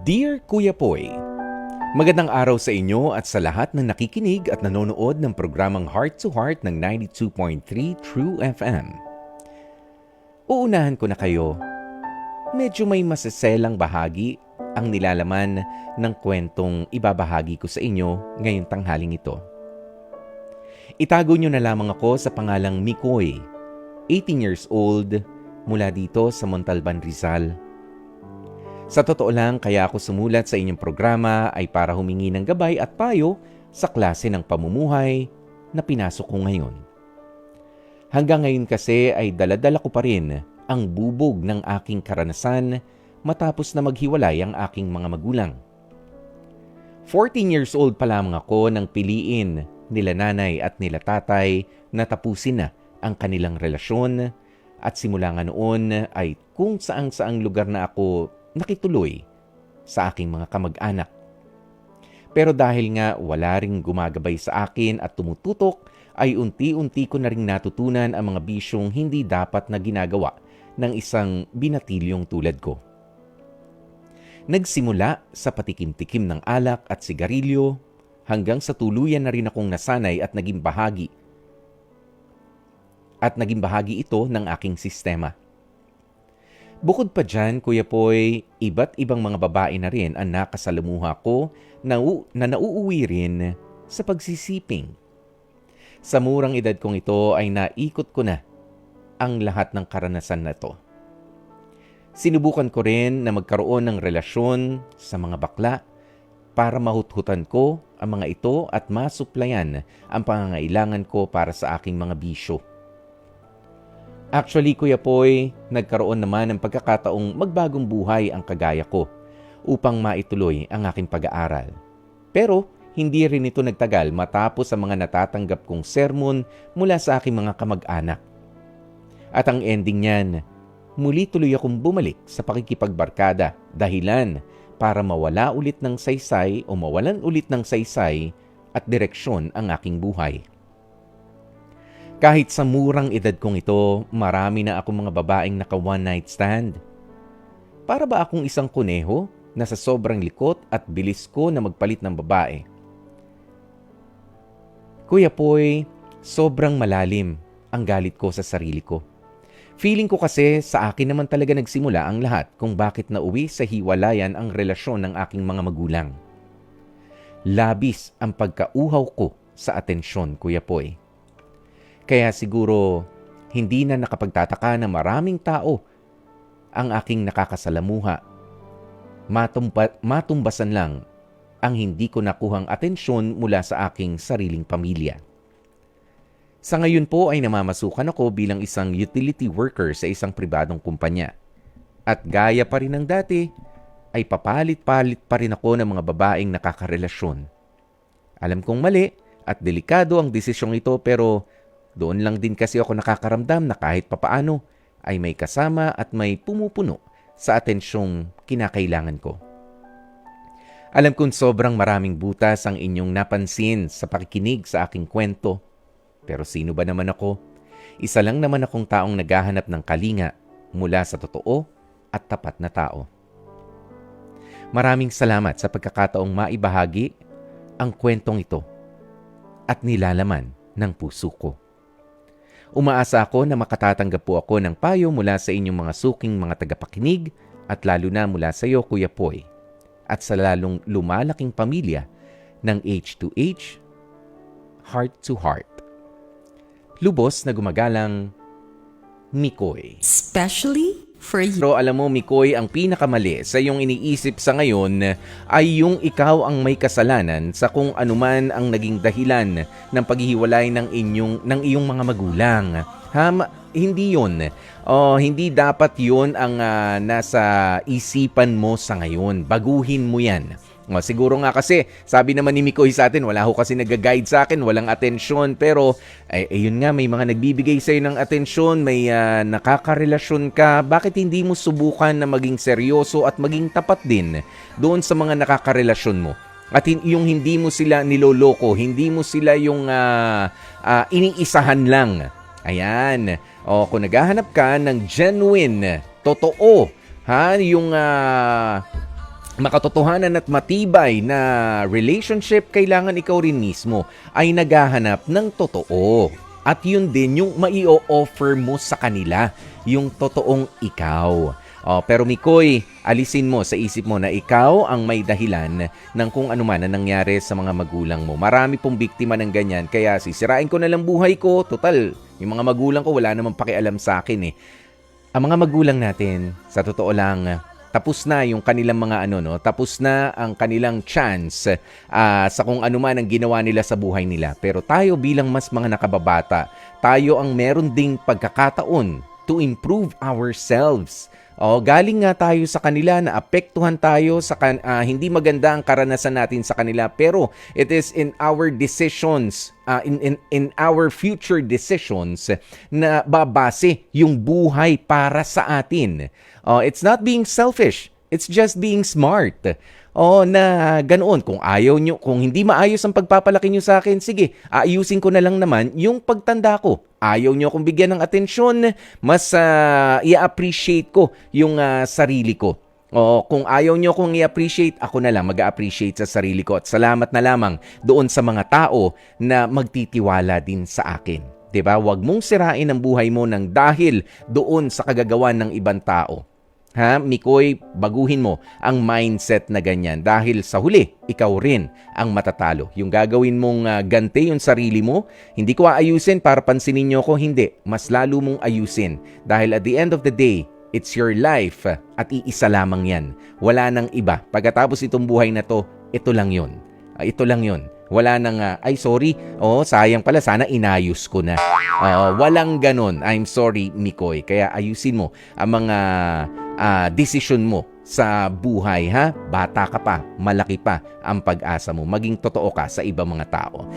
Dear Kuya Poy, magandang araw sa inyo at sa lahat na nakikinig at nanonood ng programang Heart to Heart ng 92.3 True FM. Uunahan ko na kayo. Medyo may masaselang bahagi ang nilalaman ng kwentong ibabahagi ko sa inyo ngayong tanghaling ito. Itago nyo na lamang ako sa pangalang Mikoy, 18 years old, mula dito sa Montalban, Rizal. Sa totoo lang, kaya ako sumulat sa inyong programa ay para humingi ng gabay at payo sa klase ng pamumuhay na pinasok ko ngayon. Hanggang ngayon kasi ay daladala ko pa rin ang bubog ng aking karanasan matapos na maghiwalay ang aking mga magulang. 14 years old pa lamang ako nang piliin nila nanay at nila tatay na tapusin na ang kanilang relasyon at simula nga noon ay kung saang-saang lugar na ako nakituloy sa aking mga kamag-anak. Pero dahil nga wala ring gumagabay sa akin at tumututok, ay unti-unti ko na ring natutunan ang mga bisyong hindi dapat na ginagawa ng isang binatilyong tulad ko. Nagsimula sa patikim-tikim ng alak at sigarilyo hanggang sa tuluyan na rin akong nasanay at naging bahagi ito ng aking sistema. Bukod pa dyan, Kuya Poy, iba't ibang mga babae na rin ang nakasalamuha ko na nauuwi rin sa pagsisiping. Sa murang edad kong ito ay naikot ko na ang lahat ng karanasan na to. Sinubukan ko rin na magkaroon ng relasyon sa mga bakla para mahuthutan ko ang mga ito at masuplayan ang pangangailangan ko para sa aking mga bisyo. Actually, Kuya Poy, nagkaroon naman ng pagkakataong magbagong buhay ang kagaya ko upang maituloy ang aking pag-aaral. Pero hindi rin ito nagtagal matapos ang mga natatanggap kong sermon mula sa aking mga kamag-anak. At ang ending niyan, muli tuloy akong bumalik sa pakikipagbarkada dahilan para mawala ulit ng saysay o mawalan ulit ng saysay at direksyon ang aking buhay. Kahit sa murang edad kong ito, marami na akong mga babaeng naka one night stand. Para ba akong isang kuneho na sa sobrang likot at bilis ko na magpalit ng babae? Kuya Poy, sobrang malalim ang galit ko sa sarili ko. Feeling ko kasi sa akin naman talaga nagsimula ang lahat kung bakit nauwi sa hiwalayan ang relasyon ng aking mga magulang. Labis ang pagkauhaw ko sa atensyon, Kuya Poy. Kaya siguro hindi na nakapagtataka na maraming tao ang aking nakakasalamuha. Matumbasan lang ang hindi ko nakuhang atensyon mula sa aking sariling pamilya. Sa ngayon po ay namamasukan ako bilang isang utility worker sa isang pribadong kumpanya. At gaya pa rin ng dati, ay papalit-palit pa rin ako ng mga babaeng nakakarelasyon. Alam kong mali at delikado ang desisyong ito pero doon lang din kasi ako nakakaramdam na kahit papaano ay may kasama at may pumupuno sa atensyong kinakailangan ko. Alam kong sobrang maraming butas ang inyong napansin sa pakikinig sa aking kwento. Pero sino ba naman ako? Isa lang naman akong taong naghahanap ng kalinga mula sa totoo at tapat na tao. Maraming salamat sa pagkakataong maibahagi ang kwentong ito at nilalaman ng puso ko. Umaasa ako na makatatanggap po ako ng payo mula sa inyong mga suking mga tagapakinig at lalo na mula sa iyo, Kuya Poy, at sa lalong lumalaking pamilya ng H2H, Heart to Heart. Lubos na gumagalang, Mikoy. Especially for you. Pero alam mo, Mikoy, ang pinakamali sa iyong iniisip sa ngayon ay yung ikaw ang may kasalanan sa kung anuman ang naging dahilan ng paghihiwalay ng iyong mga magulang. Hindi yun. Hindi dapat yun ang nasa isipan mo sa ngayon. Baguhin mo yan. Siguro nga kasi, sabi naman ni Mikoy sa atin, wala ho kasi nag-guide sa akin, walang atensyon. Pero, yun nga, may mga nagbibigay sa'yo ng atensyon, may nakakarelasyon ka. Bakit hindi mo subukan na maging seryoso at maging tapat din doon sa mga nakakarelasyon mo? At yung hindi mo sila niloloko, hindi mo sila yung iniisahan lang. Ayan. Kung naghahanap ka ng genuine, totoo, yung makatotohanan at matibay na relationship, kailangan ikaw rin mismo ay naghahanap ng totoo. At yun din yung mai-offer mo sa kanila, yung totoong ikaw. Pero Mikoy, alisin mo sa isip mo na ikaw ang may dahilan ng kung ano man na nangyari sa mga magulang mo. Marami pong biktima ng ganyan, kaya sisirain ko na lang buhay ko. Total, yung mga magulang ko wala namang pakialam sa akin eh. Ang mga magulang natin, sa totoo lang, tapos na yung kanilang mga tapos na ang kanilang chance sa kung ano man ang ginawa nila sa buhay nila. Pero tayo bilang mas mga nakababata, tayo ang meron ding pagkakataon to improve ourselves. Galing nga tayo sa kanila, naapektuhan tayo sa hindi maganda ang karanasan natin sa kanila, pero it is in our decisions, in our future decisions na babase yung buhay para sa atin. It's not being selfish, it's just being smart. Na ganoon. Kung ayaw nyo, kung hindi maayos ang pagpapalaki nyo sa akin, sige, aayusin ko na lang naman yung pagtanda ko. Ayaw nyo akong bigyan ng atensyon, mas i-appreciate ko yung sarili ko. Kung ayaw nyo akong i-appreciate, ako na lang mag-appreciate sa sarili ko. At salamat na lamang doon sa mga tao na magtitiwala din sa akin. 'Di ba? Huwag mong sirain ang buhay mo ng dahil doon sa kagagawan ng ibang tao. Mikoy, baguhin mo ang mindset na ganyan dahil sa huli, ikaw rin ang matatalo. Yung gagawin mong ganti yung sarili mo, hindi ko aayusin para pansinin nyo ko, hindi. Mas lalo mong ayusin dahil at the end of the day, it's your life at iisa lamang yan. Wala nang iba. Pagkatapos itong buhay na to, ito lang yun. Ito lang yun. Wala nang, ay sorry, sayang pala, sana inayos ko na. Walang ganon. I'm sorry, Mikoy. Kaya ayusin mo ang mga desisyon mo sa buhay, ha? Bata ka pa, malaki pa ang pag-asa mo. Maging totoo ka sa ibang mga tao.